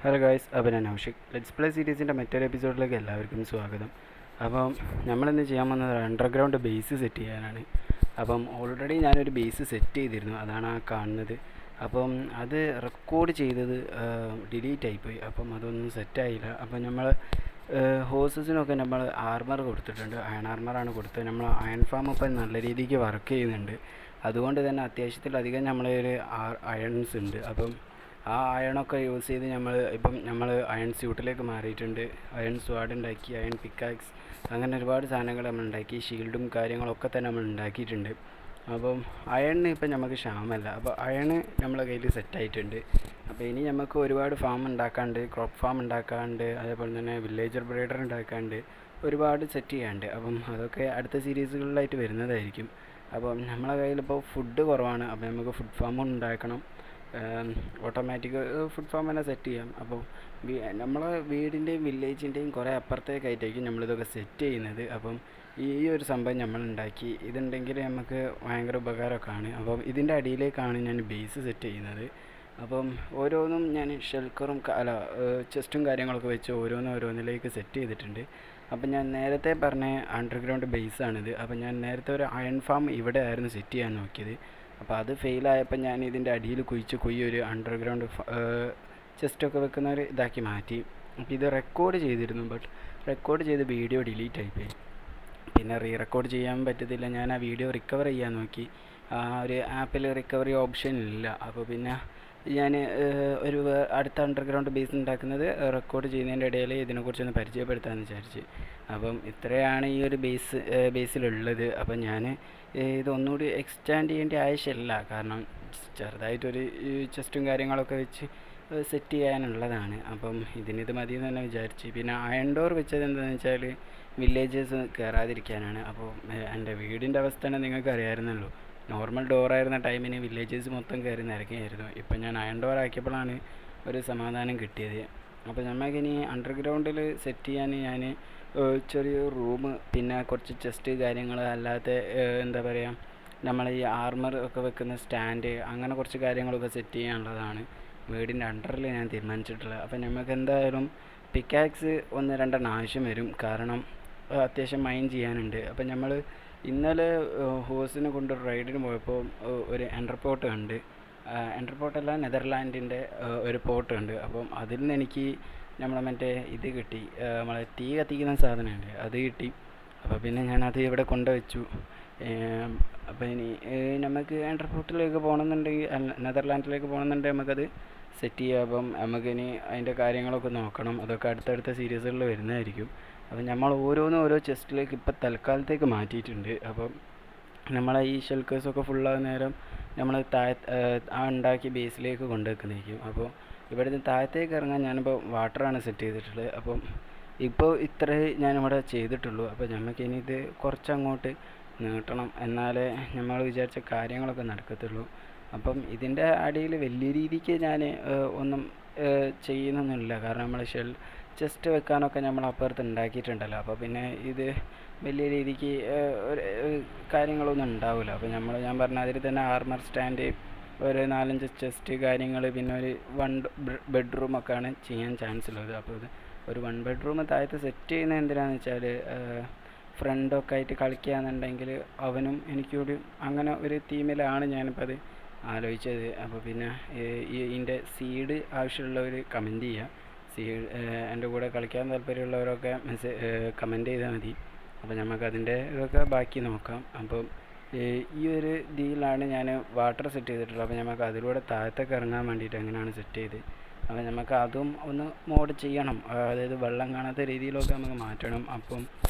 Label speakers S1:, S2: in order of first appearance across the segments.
S1: Hello guys, അപ്പോൾ ഞാൻ നൗഷിക്. Let's play സീരീസിൻ്റെ മറ്റൊരു എപ്പിസോഡിലേക്ക് എല്ലാവർക്കും സ്വാഗതം. അപ്പം നമ്മളിന്ന് ചെയ്യാൻ പോകുന്നത് അണ്ടർഗ്രൗണ്ട് ബേസ് സെറ്റ് ചെയ്യാനാണ്. അപ്പം ഓൾറെഡി ഞാനൊരു ബേസ് സെറ്റ് ചെയ്തിരുന്നു, അതാണ് ആ കാണുന്നത്. അപ്പം അത് റെക്കോർഡ് ചെയ്തത് ഡിലീറ്റ് ആയിപ്പോയി. അപ്പം അതൊന്നും സെറ്റായില്ല. അപ്പം നമ്മൾ ഹോഴ്സസിനൊക്കെ നമ്മൾ ആർമർ കൊടുത്തിട്ടുണ്ട്, അയൺ ആർമറാണ് കൊടുത്തത്. നമ്മൾ അയൺ ഫാം ഇപ്പം നല്ല രീതിക്ക് വർക്ക് ചെയ്യുന്നുണ്ട്. അതുകൊണ്ട് തന്നെ അത്യാവശ്യത്തിലധികം നമ്മളൊരു അയൺസ് ഉണ്ട്. അപ്പം ആ അയണൊക്കെ യൂസ് ചെയ്ത് നമ്മൾ അയൺ സ്യൂട്ടിലേക്ക് മാറിയിട്ടുണ്ട്. അയൺ സ്വാഡ് ഉണ്ടാക്കി, അയൺ പിക്കാക്സ്, അങ്ങനെ ഒരുപാട് സാധനങ്ങൾ നമ്മൾ ഉണ്ടാക്കി. ഷീൽഡും കാര്യങ്ങളൊക്കെ തന്നെ നമ്മൾ ഉണ്ടാക്കിയിട്ടുണ്ട്. അപ്പം അയണിന് ഇപ്പം നമുക്ക് ക്ഷാമല്ല. അപ്പോൾ അയണ് നമ്മളെ കയ്യിൽ സെറ്റായിട്ടുണ്ട്. അപ്പോൾ ഇനി നമുക്ക് ഒരുപാട് ഫാം ഉണ്ടാക്കാണ്ട്, ക്രോപ്പ് ഫാം ഉണ്ടാക്കാണ്ട്, അതേപോലെ തന്നെ വില്ലേജർ ബ്രീഡർ ഉണ്ടാക്കാണ്ട്, ഒരുപാട് സെറ്റ് ചെയ്യാണ്ട്. അപ്പം അതൊക്കെ അടുത്ത സീരീസുകളിലായിട്ട് വരുന്നതായിരിക്കും. അപ്പം നമ്മളെ കയ്യിലിപ്പോൾ ഫുഡ് കുറവാണ്. അപ്പോൾ നമുക്ക് ഫുഡ് ഫാം ഉണ്ടാക്കണം. ഓട്ടോമാറ്റിക് ഫുഡ് ഫാം തന്നെ സെറ്റ് ചെയ്യാം. അപ്പോൾ നമ്മളെ വീടിൻ്റെയും വില്ലേജിൻ്റെയും കുറേ അപ്പുറത്തേക്കായിട്ടായിരിക്കും നമ്മളിതൊക്കെ സെറ്റ് ചെയ്യുന്നത്. അപ്പം ഈ ഒരു സംഭവം നമ്മളുണ്ടാക്കി, ഇതുണ്ടെങ്കിൽ നമുക്ക് ഭയങ്കര ഉപകാരമൊക്കെയാണ്. അപ്പം ഇതിൻ്റെ അടിയിലേക്കാണ് ഞാൻ ബേസ് സെറ്റ് ചെയ്യുന്നത്. അപ്പം ഓരോന്നും ഞാൻ ഷെൽക്കറും ചെസ്റ്റും കാര്യങ്ങളൊക്കെ വെച്ച് ഓരോന്നിലേക്ക് സെറ്റ് ചെയ്തിട്ടുണ്ട്. അപ്പം ഞാൻ നേരത്തെ പറഞ്ഞ അണ്ടർഗ്രൗണ്ട് ബേസാണിത്. അപ്പം ഞാൻ നേരത്തെ ഒരു അയൺ ഫാം ഇവിടെ ആയിരുന്നു സെറ്റ് ചെയ്യാൻ നോക്കിയത്. അപ്പോൾ അത് ഫെയിലായപ്പോൾ ഞാൻ ഇതിൻ്റെ അടിയിൽ കുഴി ഒരു അണ്ടർഗ്രൗണ്ട് ചെസ്റ്റൊക്കെ വെക്കുന്ന ഒരു ഇതാക്കി മാറ്റി. അപ്പോൾ ഇത് റെക്കോർഡ് ചെയ്തിരുന്നു, ബട്ട് റെക്കോർഡ് ചെയ്ത് വീഡിയോ ഡിലീറ്റ് ആയിപ്പോയി. പിന്നെ റെക്കോർഡ് ചെയ്യാൻ പറ്റത്തില്ല. ഞാൻ ആ വീഡിയോ റിക്കവർ ചെയ്യാൻ നോക്കി, ആ ഒരു ആപ്പിൽ റിക്കവറി ഓപ്ഷൻ ഇല്ല. അപ്പോൾ പിന്നെ ഞാൻ അടുത്ത അണ്ടർഗ്രൗണ്ട് ബേസ് ഉണ്ടാക്കുന്നത് റെക്കോർഡ് ചെയ്യുന്നതിൻ്റെ ഇടയിൽ ഇതിനെക്കുറിച്ചൊന്ന് പരിചയപ്പെടുത്താമെന്ന് വിചാരിച്ച്. അപ്പം ഇത്രയാണ് ഈ ഒരു ബേസിലുള്ളത്. അപ്പം ഞാൻ ഇതൊന്നുകൂടി എക്സ്റ്റാൻഡ് ചെയ്യേണ്ട ആവശ്യമില്ല, കാരണം ചെറുതായിട്ടൊരു ചെസ്റ്റും കാര്യങ്ങളൊക്കെ വെച്ച് സെറ്റ് ചെയ്യാനുള്ളതാണ്. അപ്പം ഇതിനിത് മതി എന്ന് തന്നെ വിചാരിച്ച്. പിന്നെ അയൺ ഡോർ വെച്ചത് എന്താണെന്ന് വെച്ചാൽ വില്ലേജേഴ്സ് കയറാതിരിക്കാനാണ്. അപ്പോൾ എൻ്റെ വീടിൻ്റെ അവസ്ഥ തന്നെ നിങ്ങൾക്ക് അറിയാമായിരുന്നല്ലോ. നോർമൽ ഡോറായിരുന്ന ടൈമിന് വില്ലേജേഴ്സ് മൊത്തം കയറി നിരക്കുകയായിരുന്നു. ഇപ്പം ഞാൻ അയൺ ഡോർ ആക്കിയപ്പോഴാണ് ഒരു സമാധാനം കിട്ടിയത്. അപ്പോൾ നമുക്കിനി അണ്ടർഗ്രൗണ്ടിൽ സെറ്റ് ചെയ്യാൻ ഞാൻ ചെറിയൊരു റൂം, പിന്നെ കുറച്ച് ചെസ്റ്റ് കാര്യങ്ങൾ, അല്ലാത്ത എന്താ പറയുക, നമ്മൾ ഈ ആർമർ ഒക്കെ വെക്കുന്ന സ്റ്റാൻഡ്, അങ്ങനെ കുറച്ച് കാര്യങ്ങളൊക്കെ സെറ്റ് ചെയ്യാനുള്ളതാണ് വീടിൻ്റെ അണ്ടറിൽ ഞാൻ തീരുമാനിച്ചിട്ടുള്ളത്. അപ്പോൾ നമുക്ക് എന്തായാലും പിക്കാക്സ് 1-2 ആവശ്യം വരും, കാരണം അത്യാവശ്യം മൈൻ ചെയ്യാനുണ്ട്. അപ്പം നമ്മൾ ഇന്നലെ ഹോഴ്സിനെ കൊണ്ട് റൈഡിന് പോയപ്പോൾ ഒരു എൻ്റർപോർട്ട് കണ്ട്. എൻ്റർപോർട്ടല്ല, നെതർലാൻഡിൻ്റെ ഒരു പോർട്ട് ഉണ്ട്. അപ്പം അതിൽ നിന്ന് എനിക്ക് നമ്മളെ മറ്റേ ഇത് കിട്ടി, നമ്മളെ തീ കത്തിക്കുന്ന സാധനമുണ്ട്, അത് കിട്ടി. അപ്പോൾ പിന്നെ ഞാനത് ഇവിടെ കൊണ്ടുവച്ചു. അപ്പോൾ ഇനി നമുക്ക് എൻ്റർപോർട്ടിലേക്ക് പോകണമെന്നുണ്ടെങ്കിൽ, നെതർലാൻഡിലേക്ക് പോകണമെന്നുണ്ടെങ്കിൽ നമുക്കത് സെറ്റ് ചെയ്യാം. അപ്പം നമുക്കിനി അതിൻ്റെ കാര്യങ്ങളൊക്കെ നോക്കണം. അതൊക്കെ അടുത്തടുത്ത സീരീസുകളിൽ വരുന്നതായിരിക്കും. അപ്പം നമ്മൾ ഓരോ ചെസ്റ്റിലേക്ക് ഇപ്പം തൽക്കാലത്തേക്ക് മാറ്റിയിട്ടുണ്ട്. അപ്പം നമ്മളെ ഈ ഷെൽക്കേഴ്സൊക്കെ ഫുള്ളാകുന്ന നേരം നമ്മൾ ആ ഉണ്ടാക്കിയ ബേസിലേക്ക് കൊണ്ടുവെക്കുന്നതായിരിക്കും. അപ്പോൾ ഇവിടുന്ന് താഴത്തേക്ക് ഇറങ്ങാൻ ഞാനിപ്പോൾ വാട്ടറാണ് സെറ്റ് ചെയ്തിട്ടുള്ളത്. അപ്പം ഇപ്പോൾ ഇത്രേ ഞാനിവിടെ ചെയ്തിട്ടുള്ളൂ. അപ്പോൾ നമുക്കിനി ഇത് കുറച്ചങ്ങോട്ട് നീട്ടണം, എന്നാലേ നമ്മൾ വിചാരിച്ച കാര്യങ്ങളൊക്കെ നടക്കത്തുള്ളൂ. അപ്പം ഇതിൻ്റെ അടിയിൽ വലിയ രീതിക്ക് ഞാൻ ഒന്നും ചെയ്യുന്നൊന്നുമില്ല, കാരണം നമ്മൾ ചെസ്റ്റ് വെക്കാനൊക്കെ നമ്മൾ അപ്പുറത്ത് ഉണ്ടാക്കിയിട്ടുണ്ടല്ലോ. അപ്പോൾ പിന്നെ ഇത് വലിയ രീതിക്ക് കാര്യങ്ങളൊന്നും ഉണ്ടാവില്ല. അപ്പോൾ ഞാൻ പറഞ്ഞ അതിൽ തന്നെ ആർമർ സ്റ്റാൻഡ്, ഒരു 4-5 ചെസ്റ്റ് കാര്യങ്ങൾ, പിന്നെ ഒരു 1 ബെഡ്റൂമൊക്കെയാണ് ചെയ്യാൻ ചാൻസ് ഉള്ളത്. അപ്പോൾ ഇത് ഒരു 1 ബെഡ്റൂം താഴത്ത് സെറ്റ് ചെയ്യുന്നത് എന്തിനാണെന്ന് വെച്ചാൽ ഫ്രണ്ടൊക്കെ ആയിട്ട് കളിക്കുകയാണെന്നുണ്ടെങ്കിൽ അവനും എനിക്കൂടി അങ്ങനെ ഒരു തീമിലാണ് ഞാനിപ്പോൾ അത് ആലോചിച്ചത്. അപ്പോൾ പിന്നെ ഇതിൻ്റെ സീഡ് ആവശ്യമുള്ളവർ കമൻറ്റ് ചെയ്യുക. എൻ്റെ കൂടെ കളിക്കാൻ താല്പര്യമുള്ളവരൊക്കെ കമൻറ്റ് ചെയ്താൽ മതി. അപ്പോൾ നമുക്കതിൻ്റെ ഇതൊക്കെ ബാക്കി നോക്കാം. അപ്പം ഈ ഒരു ഇതിലാണ് ഞാൻ വാട്ടർ സെറ്റ് ചെയ്തിട്ടുള്ളത്. അപ്പോൾ നമുക്ക് അതിലൂടെ താഴത്തേക്ക് ഇറങ്ങാൻ വേണ്ടിയിട്ട് എങ്ങനെയാണ് സെറ്റ് ചെയ്ത്, അപ്പോൾ നമുക്ക് അതും ഒന്ന് മോഡ് ചെയ്യണം. അതായത് വെള്ളം കാണാത്ത രീതിയിലൊക്കെ നമുക്ക് മാറ്റണം. അപ്പം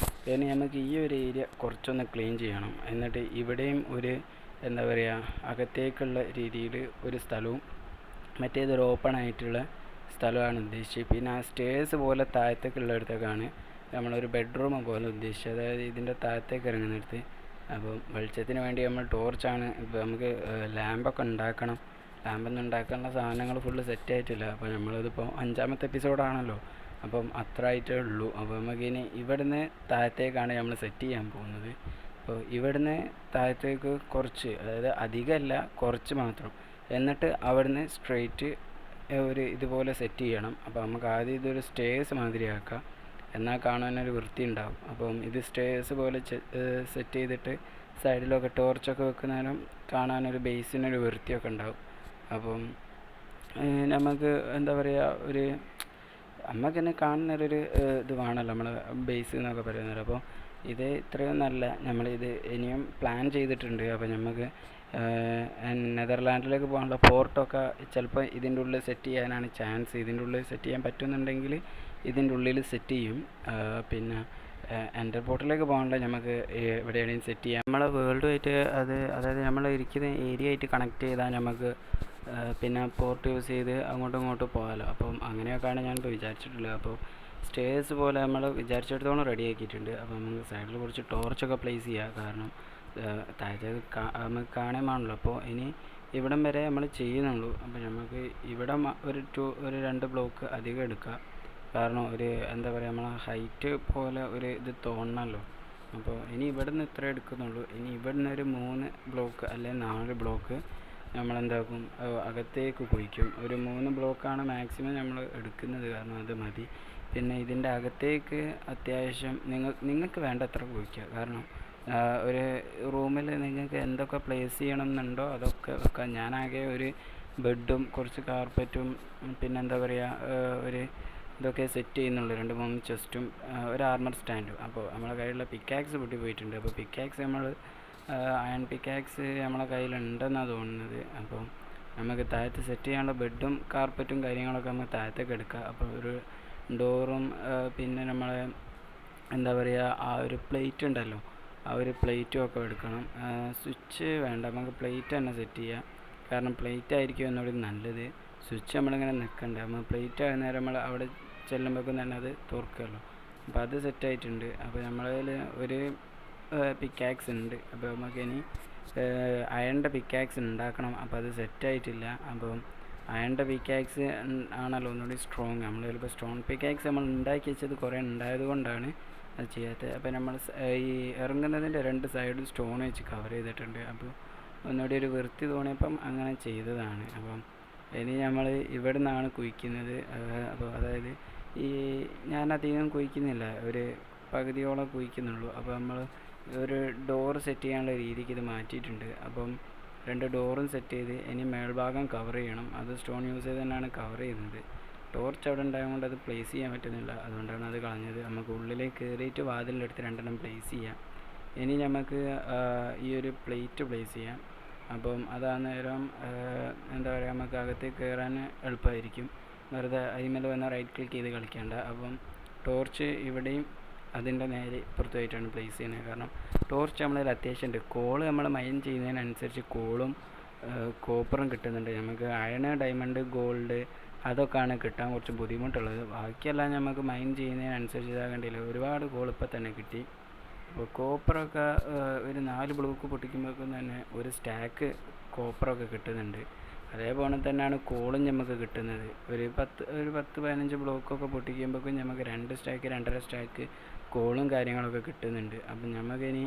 S1: പിന്നെ നമുക്ക് ഈ ഒരു ഏരിയ കുറച്ചൊന്ന് ക്ലീൻ ചെയ്യണം. എന്നിട്ട് ഇവിടെയും ഒരു എന്താ പറയുക, അകത്തേക്കുള്ള രീതിയിൽ ഒരു സ്ഥലവും, മറ്റേതൊരു ഓപ്പൺ ആയിട്ടുള്ള സ്ഥലമാണ് ഉദ്ദേശിച്ചത്. പിന്നെ ആ സ്റ്റേഴ്സ് പോലെ താഴത്തേക്കുള്ളിടത്തേക്കാണ് നമ്മളൊരു ബെഡ്റൂം പോലെ ഉദ്ദേശിച്ചത്, അതായത് ഇതിൻ്റെ താഴത്തേക്ക് ഇറങ്ങുന്നിടത്ത്. അപ്പം വെളിച്ചത്തിന് വേണ്ടി നമ്മൾ ടോർച്ചാണ്. ഇപ്പോൾ നമുക്ക് ലാമ്പൊക്കെ ഉണ്ടാക്കണം. ലാമ്പൊന്നും ഉണ്ടാക്കാനുള്ള സാധനങ്ങൾ ഫുള്ള് സെറ്റായിട്ടില്ല. അപ്പോൾ നമ്മളിതിപ്പോൾ 5ാമത്തെ എപ്പിസോഡാണല്ലോ, അപ്പം അത്ര ആയിട്ടേ ഉള്ളൂ. അപ്പോൾ നമുക്കിനി ഇവിടുന്ന് താഴത്തേക്കാണ് നമ്മൾ സെറ്റ് ചെയ്യാൻ പോകുന്നത്. അപ്പോൾ ഇവിടുന്ന് താഴത്തേക്ക് കുറച്ച്, അതായത് അധികമല്ല, കുറച്ച് മാത്രം. എന്നിട്ട് അവിടുന്ന് സ്ട്രെയിറ്റ് ഒരു ഇതുപോലെ സെറ്റ് ചെയ്യണം. അപ്പോൾ നമുക്ക് ആദ്യം ഇതൊരു സ്റ്റേഴ്സ് മാതിരിയാക്കാം, എന്നാൽ കാണാനൊരു വൃത്തി ഉണ്ടാവും. അപ്പം ഇത് സ്റ്റേഴ്സ് പോലെ സെറ്റ് ചെയ്തിട്ട് സൈഡിലൊക്കെ ടോർച്ചൊക്കെ വെക്കുന്നേരം കാണാനൊരു ബേസിനൊരു വൃത്തിയൊക്കെ ഉണ്ടാവും. അപ്പം നമുക്ക് എന്താ പറയുക, ഒരു നമുക്ക് തന്നെ കാണുന്നൊരു ഇത് വേണമല്ലോ നമ്മൾ ബേസ് എന്നൊക്കെ പറയുന്നത്. അപ്പോൾ ഇത് ഇത്രയും നല്ല നമ്മളിത് ഇനിയും പ്ലാൻ ചെയ്തിട്ടുണ്ട്. അപ്പോൾ നമുക്ക് നെതർലാൻഡിലേക്ക് പോകാനുള്ള പോർട്ടൊക്കെ ചിലപ്പോൾ ഇതിൻ്റെ ഉള്ളിൽ സെറ്റ് ചെയ്യാനാണ് ചാൻസ്. ഇതിൻ്റെ ഉള്ളിൽ സെറ്റ് ചെയ്യാൻ പറ്റുന്നുണ്ടെങ്കിൽ ഇതിൻ്റെ ഉള്ളിൽ സെറ്റ് ചെയ്യും. പിന്നെ എൻ്റർപോർട്ടിലേക്ക് പോകാനുള്ള നമുക്ക് എവിടെയാണെങ്കിലും സെറ്റ് ചെയ്യാം. നമ്മളെ വേൾഡുമായിട്ട് അതായത് നമ്മൾ ഇരിക്കുന്ന ഏരിയ ആയിട്ട് കണക്ട് ചെയ്താൽ നമുക്ക് പിന്നെ പോർട്ട് യൂസ് ചെയ്ത് അങ്ങോട്ടും ഇങ്ങോട്ടും പോകാമല്ലോ. അപ്പം അങ്ങനെയൊക്കെയാണ് ഞാനിപ്പോൾ വിചാരിച്ചിട്ടുള്ളത്. അപ്പോൾ സ്റ്റേഴ്സ് പോലെ നമ്മൾ വിചാരിച്ചിടത്തോളം റെഡി ആക്കിയിട്ടുണ്ട്. അപ്പോൾ നമുക്ക് സൈഡിൽ കുറച്ച് ടോർച്ചൊക്കെ പ്ലേസ് ചെയ്യുക, കാരണം താഴത്തേക്ക് നമുക്ക് കാണാമാണല്ലോ. അപ്പോൾ ഇനി ഇവിടം വരെ നമ്മൾ ചെയ്യുന്നുള്ളൂ. അപ്പോൾ നമുക്ക് ഇവിടെ ഒരു 2 ബ്ലോക്ക് അധികം എടുക്കുക, കാരണം ഒരു എന്താ പറയുക, നമ്മളെ ഹൈറ്റ് പോലെ ഒരു ഇത് തോന്നണമല്ലോ. അപ്പോൾ ഇനി ഇവിടെ നിന്ന് ഇത്ര എടുക്കുന്നുള്ളൂ. ഇനി ഇവിടെ നിന്ന് ഒരു 3 ബ്ലോക്ക് അല്ലെങ്കിൽ 4 ബ്ലോക്ക് നമ്മളെന്താക്കും, അകത്തേക്ക് കുഴിക്കും. ഒരു 3 ബ്ലോക്കാണ് മാക്സിമം നമ്മൾ എടുക്കുന്നത്, കാരണം അത് മതി. പിന്നെ ഇതിൻ്റെ അകത്തേക്ക് അത്യാവശ്യം നിങ്ങൾക്ക് വേണ്ടത്ര കുഴിക്കുക, കാരണം ഒരു റൂമിൽ നിങ്ങൾക്ക് എന്തൊക്കെ പ്ലേസ് ചെയ്യണം എന്നുണ്ടോ അതൊക്കെ വെക്കാം. ഞാനാകെ ഒരു ബെഡും കുറച്ച് കാർപ്പറ്റും പിന്നെന്താ പറയുക ഒരു ഇതൊക്കെ സെറ്റ് ചെയ്യുന്നുള്ളൂ. 2-3 ചെസ്റ്റും ഒരു ആർമർ സ്റ്റാൻഡും. അപ്പോൾ നമ്മളെ കയ്യിലുള്ള പിക്കാക്സ് പൊട്ടി പോയിട്ടുണ്ട്. അപ്പോൾ പിക്കാക്സ് നമ്മൾ അയൺ പിക്കാക്സ് നമ്മളെ കയ്യിലുണ്ടെന്നാണ് തോന്നുന്നത്. അപ്പോൾ നമുക്ക് താഴത്ത് സെറ്റ് ചെയ്യാനുള്ള ബെഡും കാർപ്പറ്റും കാര്യങ്ങളൊക്കെ നമുക്ക് താഴത്തേക്ക് എടുക്കാം. അപ്പോൾ ഒരു ഡോറും പിന്നെ നമ്മളെ എന്താ പറയുക ആ ഒരു പ്ലേറ്റ് ഉണ്ടല്ലോ, ആ ഒരു പ്ലേറ്റും ഒക്കെ എടുക്കണം. സ്വിച്ച് വേണ്ട, നമുക്ക് പ്ലേറ്റ് തന്നെ സെറ്റ് ചെയ്യാം, കാരണം പ്ലേറ്റ് ആയിരിക്കും ഒന്നുകൂടി നല്ലത്. സ്വിച്ച് നമ്മളിങ്ങനെ നിൽക്കണ്ട, നമ്മൾ പ്ലേറ്റ് ആകുന്ന നേരം നമ്മൾ അവിടെ ചെല്ലുമ്പോഴേക്കും തന്നെ അത് തുറക്കുമല്ലോ. അപ്പോൾ അത് സെറ്റായിട്ടുണ്ട്. അപ്പോൾ നമ്മളതിൽ ഒരു പിക്കാക്സ് ഉണ്ട്. അപ്പോൾ നമുക്കിനി അയണിൻ്റെ പിക്കാക്സ് ഉണ്ടാക്കണം. അപ്പോൾ അത് സെറ്റായിട്ടില്ല. അപ്പം അയണിൻ്റെ പിക്കാക്സ് ആണല്ലോ ഒന്നുകൂടി സ്ട്രോങ്. നമ്മൾ ചിലപ്പോൾ സ്റ്റോൺ പിക്കാക്സ് നമ്മൾ ഉണ്ടാക്കി വെച്ചത് കുറേ ഉണ്ടായത് കൊണ്ടാണ് അത് ചെയ്യാത്തത്. അപ്പോൾ നമ്മൾ ഈ ഇറങ്ങുന്നതിൻ്റെ 2 സൈഡും സ്റ്റോൺ വെച്ച് കവർ ചെയ്തിട്ടുണ്ട്. അപ്പോൾ ഒന്നുകൂടി ഒരു വൃത്തി തോന്നിയപ്പം അങ്ങനെ ചെയ്തതാണ്. അപ്പം ഇനി നമ്മൾ ഇവിടെ നിന്നാണ് കുഴിക്കുന്നത്. അപ്പോൾ അതായത് ഞാനധികം കുഴിക്കുന്നില്ല, ഒരു പകുതിയോളം കുഴിക്കുന്നുള്ളൂ. അപ്പോൾ നമ്മൾ ഒരു ഡോർ സെറ്റ് ചെയ്യാനുള്ള രീതിക്ക് ഇത് മാറ്റിയിട്ടുണ്ട്. അപ്പം 2 ഡോറും സെറ്റ് ചെയ്ത് ഇനി മേൽഭാഗം കവർ ചെയ്യണം. അത് സ്റ്റോൺ യൂസ് ചെയ്ത് തന്നെയാണ് കവർ ചെയ്യുന്നത്. ടോർച്ച് അവിടെ ഉണ്ടായതുകൊണ്ട് അത് പ്ലേസ് ചെയ്യാൻ പറ്റുന്നില്ല, അതുകൊണ്ടാണ് അത് കളഞ്ഞത്. നമുക്ക് ഉള്ളിലേക്ക് കയറിയിട്ട് വാതിലെടുത്ത് 2 പ്ലേസ് ചെയ്യാം. ഇനി നമുക്ക് ഈ ഒരു പ്ലേറ്റ് പ്ലേസ് ചെയ്യാം. അപ്പം അതാന്നേരം എന്താ പറയുക, നമുക്ക് അകത്തേക്ക് കയറാൻ എളുപ്പമായിരിക്കും. വെറുതെ അതിന്മേൽ വന്ന് റൈറ്റ് ക്ലിക്ക് ചെയ്ത് കളിക്കേണ്ട. അപ്പം ടോർച്ച് ഇവിടെയും അതിൻ്റെ നേരെ പുറത്തുമായിട്ടാണ് പ്ലേസ് ചെയ്യുന്നത്, കാരണം ടോർച്ച് നമ്മളതിൽ അത്യാവശ്യമുണ്ട്. കോള് നമ്മൾ മൈൻ ചെയ്യുന്നതിനനുസരിച്ച് കോളും കോപ്പറും കിട്ടുന്നുണ്ട്. നമുക്ക് അയൺ, ഡയമണ്ട്, ഗോൾഡ് അതൊക്കെയാണ് കിട്ടാൻ കുറച്ച് ബുദ്ധിമുട്ടുള്ളത്. ബാക്കിയെല്ലാം നമുക്ക് മൈൻ ചെയ്യുന്നതിനനുസരിച്ച് ഇതാകേണ്ടില്ല. ഒരുപാട് കോൾ ഇപ്പം തന്നെ കിട്ടി. അപ്പോൾ കോപ്പറൊക്കെ ഒരു 4 ബ്ലോക്ക് പൊട്ടിക്കുമ്പോഴേക്കും തന്നെ ഒരു സ്റ്റാക്ക് കോപ്പറൊക്കെ കിട്ടുന്നുണ്ട്. അതേപോലെ തന്നെയാണ് കോളും നമുക്ക് കിട്ടുന്നത്. ഒരു 10-15 ബ്ലോക്കൊക്കെ പൊട്ടിക്കുമ്പോഴേക്കും നമുക്ക് 2 സ്റ്റാക്ക് 2.5 സ്റ്റാക്ക് കോളും കാര്യങ്ങളൊക്കെ കിട്ടുന്നുണ്ട്. അപ്പം നമുക്കിനി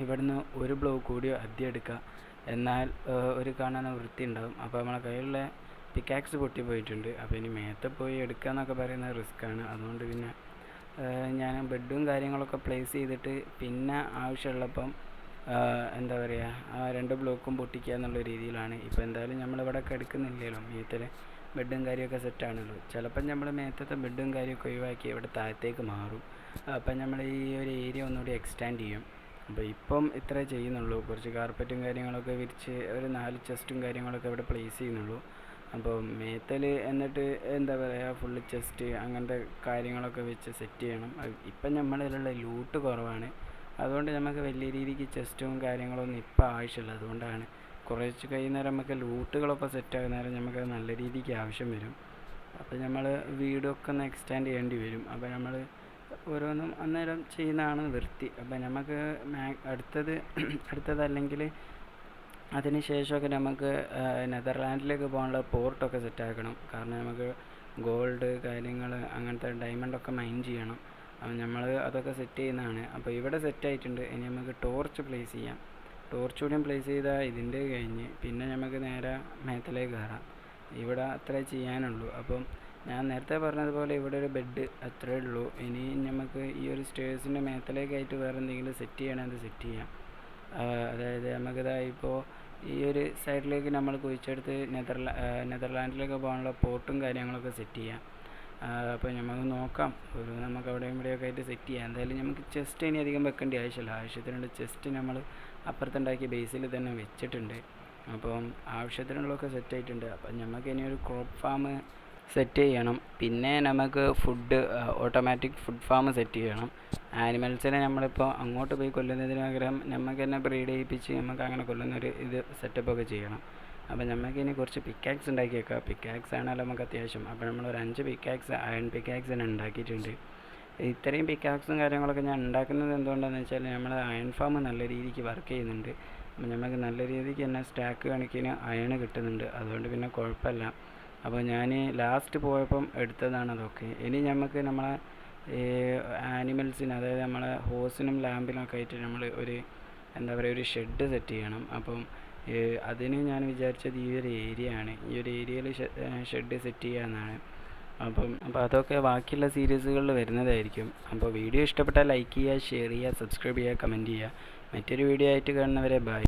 S1: ഇവിടുന്ന് ഒരു ബ്ലോക്ക് കൂടി അധികം എടുക്കാം, എന്നാൽ ഒരു കാണാൻ വൃത്തി ഉണ്ടാവും. അപ്പോൾ നമ്മളെ കയ്യിലുള്ള പിക്കാക്സ് പൊട്ടിപ്പോയിട്ടുണ്ട്. അപ്പോൾ ഇനി മേത്തെ പോയി എടുക്കുക എന്നൊക്കെ പറയുന്നത് റിസ്ക്കാണ്. അതുകൊണ്ട് പിന്നെ ഞാൻ ബെഡും കാര്യങ്ങളൊക്കെ പ്ലേസ് ചെയ്തിട്ട് പിന്നെ ആവശ്യമുള്ളപ്പം എന്താ പറയുക ആ 2 ബ്ലോക്കും പൊട്ടിക്കുക എന്നുള്ള രീതിയിലാണ്. ഇപ്പോൾ എന്തായാലും നമ്മളിവിടെ കിടക്കുന്നില്ലല്ലോ, മേത്തിൽ ബെഡും കാര്യമൊക്കെ സെറ്റാണല്ലോ. ചിലപ്പം നമ്മൾ മേത്തത്തെ ബെഡും കാര്യമൊക്കെ ഒഴിവാക്കി ഇവിടെ താഴത്തേക്ക് മാറും. അപ്പം നമ്മൾ ഈ ഒരു ഏരിയ ഒന്നുകൂടി എക്സ്റ്റാൻഡ് ചെയ്യും. അപ്പോൾ ഇപ്പം ഇത്രേ ചെയ്യുന്നുള്ളൂ. കുറച്ച് കാർപ്പറ്റും കാര്യങ്ങളൊക്കെ വിരിച്ച് ഒരു 4 ചെസ്റ്റും കാര്യങ്ങളൊക്കെ ഇവിടെ പ്ലേസ് ചെയ്യുന്നുള്ളൂ. അപ്പോൾ മേത്തൽ എന്നിട്ട് എന്താ പറയുക ഫുള്ള് ചെസ്റ്റ് അങ്ങനത്തെ കാര്യങ്ങളൊക്കെ വെച്ച് സെറ്റ് ചെയ്യണം. ഇപ്പം നമ്മളിലുള്ള ലൂട്ട് കുറവാണ്, അതുകൊണ്ട് നമുക്ക് വലിയ രീതിക്ക് ചെസ്റ്റും കാര്യങ്ങളൊന്നും ഇപ്പം ആവശ്യമില്ല. അതുകൊണ്ടാണ് കുറച്ച് കഴിയുന്നേരം നമുക്ക് ലൂട്ടുകളൊക്കെ സെറ്റാകുന്ന നേരം നമുക്കത് നല്ല രീതിക്ക് ആവശ്യം വരും. അപ്പോൾ നമ്മൾ വീടൊക്കെ ഒന്ന് എക്സ്റ്റാൻഡ് ചെയ്യേണ്ടി വരും. അപ്പോൾ നമ്മൾ ഓരോന്നും അന്നേരം ചെയ്യുന്നതാണ് വൃത്തി. അപ്പോൾ നമുക്ക് അടുത്തതല്ലെങ്കിൽ അതിന് ശേഷമൊക്കെ നമുക്ക് നെതർലാൻഡിലേക്ക് പോകാനുള്ള പോർട്ടൊക്കെ സെറ്റാക്കണം. കാരണം നമുക്ക് ഗോൾഡ് കാര്യങ്ങൾ അങ്ങനത്തെ ഡയമണ്ടൊക്കെ മൈൻ ചെയ്യണം. അപ്പം നമ്മൾ അതൊക്കെ സെറ്റ് ചെയ്യുന്നതാണ്. അപ്പോൾ ഇവിടെ സെറ്റായിട്ടുണ്ട്. ഇനി നമുക്ക് ടോർച്ച് പ്ലേസ് ചെയ്യാം. ടോർച്ച് കൂടിയും പ്ലേസ് ചെയ്താൽ ഇതിൻ്റെ കഴിഞ്ഞ് പിന്നെ നമുക്ക് നേരെ മേത്തിലേക്ക് കയറാം. ഇവിടെ അത്രേ ചെയ്യാനുള്ളൂ. അപ്പം ഞാൻ നേരത്തെ പറഞ്ഞതുപോലെ ഇവിടെ ഒരു ബെഡ് അത്രേ ഉള്ളൂ. ഇനി നമുക്ക് ഈ ഒരു സ്റ്റേഴ്സിൻ്റെ മേത്തലേക്കായിട്ട് വേറെ എന്തെങ്കിലും സെറ്റ് ചെയ്യണമെങ്കിൽ സെറ്റ് ചെയ്യാം. അതായത് നമുക്കിതാ ഇപ്പോൾ ഈ ഒരു സൈഡിലേക്ക് നമ്മൾ കുഴിച്ചെടുത്ത് നെതർലാൻഡിലേക്ക് പോകാനുള്ള പോർട്ടും കാര്യങ്ങളൊക്കെ സെറ്റ് ചെയ്യാം. അപ്പോൾ നമുക്ക് നോക്കാം, നമുക്ക് അവിടെയും ഇവിടെയൊക്കെ ആയിട്ട് സെറ്റ് ചെയ്യാം. എന്തായാലും നമുക്ക് ചെസ്റ്റ് ഇനി അധികം വെക്കേണ്ട ആവശ്യമില്ല. ആവശ്യത്തിനുള്ള ചെസ്റ്റ് നമ്മൾ അപ്പുറത്തുണ്ടാക്കിയ ബേസിൽ തന്നെ വെച്ചിട്ടുണ്ട്. അപ്പം ആവശ്യത്തിനുള്ളതൊക്കെ സെറ്റ് ആയിട്ടുണ്ട്. അപ്പം നമുക്ക് ഇനി ഒരു ക്രോപ്പ് ഫാം സെറ്റ് ചെയ്യണം. പിന്നെ നമുക്ക് ഓട്ടോമാറ്റിക് ഫുഡ് ഫാം സെറ്റ് ചെയ്യണം. ആനിമൽസിനെ നമ്മളിപ്പോൾ അങ്ങോട്ട് പോയി കൊല്ലുന്നതിന് പകരം നമുക്ക് തന്നെ ബ്രീഡ് ചെയ്യിപ്പിച്ച് നമുക്ക് അങ്ങനെ കൊല്ലുന്നൊരു സെറ്റപ്പൊക്കെ ചെയ്യണം. അപ്പം നമുക്കിനി കുറച്ച് പിക്കാക്സ് ഉണ്ടാക്കി വെക്കാം. പിക്കാക്സ് ആണല്ലോ നമുക്ക് അത്യാവശ്യം. അപ്പോൾ നമ്മളൊരു 5 പിക്കാക്സ് അയൺ പിക്കാക്സ് തന്നെ ഉണ്ടാക്കിയിട്ടുണ്ട്. ഇത്രയും പിക്കാക്സും കാര്യങ്ങളൊക്കെ ഞാൻ ഉണ്ടാക്കുന്നത് എന്തുകൊണ്ടാണെന്ന് വെച്ചാൽ നമ്മൾ അയൺ ഫാം നല്ല രീതിക്ക് വർക്ക് ചെയ്യുന്നുണ്ട്. അപ്പം നമുക്ക് നല്ല രീതിക്ക് തന്നെ സ്റ്റാക്ക് കണക്കിന് അയൺ കിട്ടുന്നുണ്ട്. അതുകൊണ്ട് പിന്നെ കുഴപ്പമില്ല. അപ്പോൾ ഞാൻ ലാസ്റ്റ് പോയപ്പം എടുത്തതാണ് അതൊക്കെ. ഇനി നമുക്ക് നമ്മളെ ആനിമൽസിന്, അതായത് നമ്മളെ ഹോസിനും ലാമ്പിനൊക്കെ ആയിട്ട് നമ്മൾ ഒരു ഷെഡ് സെറ്റ് ചെയ്യണം. അപ്പം അതിന് ഞാൻ വിചാരിച്ചത് ഈ ഒരു ഏരിയ ആണ്. ഈ ഒരു ഏരിയയിൽ ഷെഡ് സെറ്റ് ചെയ്യാമെന്നാണ്. അപ്പോൾ അതൊക്കെ ബാക്കിയുള്ള സീരീസുകളിൽ വരുന്നതായിരിക്കും. അപ്പോൾ വീഡിയോ ഇഷ്ടപ്പെട്ടാൽ ലൈക്ക് ചെയ്യുക, ഷെയർ ചെയ്യുക, സബ്സ്ക്രൈബ് ചെയ്യുക, കമൻറ്റ് ചെയ്യുക. മറ്റൊരു വീഡിയോ ആയിട്ട് കാണുന്നവരെ ബൈ.